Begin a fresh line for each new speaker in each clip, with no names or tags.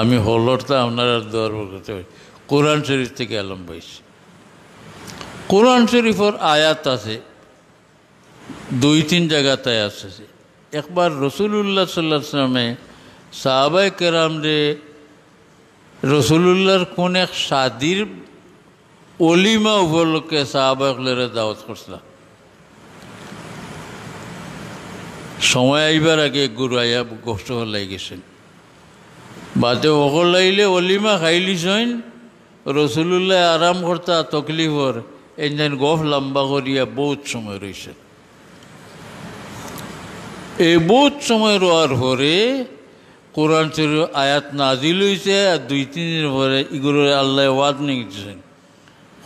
আমি হলরটা আপনারা দোয়ার করতে পারি। কোরআন শরীফ থেকে আলম পাইছি। কোরআন শরীফের আয়াত আছে 2-3 জায়গাতে আছে। একবার রসুল্লাহ সাল্লাল্লাহু আলাইহি ওয়াসাল্লামে সাহাবায়ে কেরাম রে রসুল্লাহর কোন এক শাদির অলিমা উপলক্ষে সাহাবায়ে দাওয়াত করছিলাম। সময় আইবার আগে গুরু আয়া কষ্ট হলাই গেছেন, বাদে অকল আইলে অলিমা খাইলিছেন। রসুল্লাহ আরাম করতা তকলিফর এন গফ লম্বা করিয়া বহুত সময় রয়েছে। এই বহুত সময় রোয়ার পরে কোরআন শরীফ আয়াত নাজিল হয়েছে। আর 2-3 দিন পরে এগুলো আল্লাহ ওয়ার্নিং দিয়েছেন।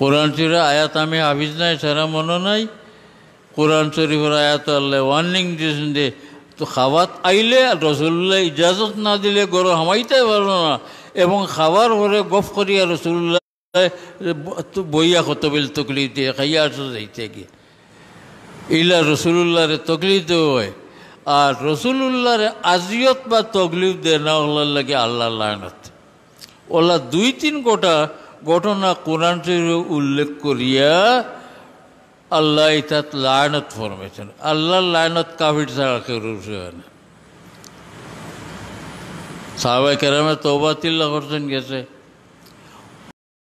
কোরআন শরীফের আয়াত আমি হাফিজ নাই, সারা মনে নাই। কোরআন শরীফের আয়াত আল্লাহ ওয়ার্নিং দিয়েছেন যে তো খাওয়াত আইলে রসুল্লাহ ইজাজত না দিলে গরু হামাইতে পারো না, এবং খাবার পরে গফ করিয়া রসুল্লাহ বইয়া কত বেল তকলিফ দিয়ে খাইয়া আসো যাইতে গিয়ে ইলা রসুল্লাহরে তকলিফ দেওয়া হয়। আর রসুল্লাহরে আজিয়ত বা তকলিফ দেয় না ওলার লাগে আল্লাহ লায়নত। ওলা 2-3 গোটা ঘটনা কোরআন শরীফে উল্লেখ করিয়া আল্লাহ ইতাত লায়নত ফরমেছেন। আল্লাহর লায়নত কাফির ছাড়া কেউ হয় না। সাহাবায়ে কেরামে তওবা তিল্লা করছেন গেছে,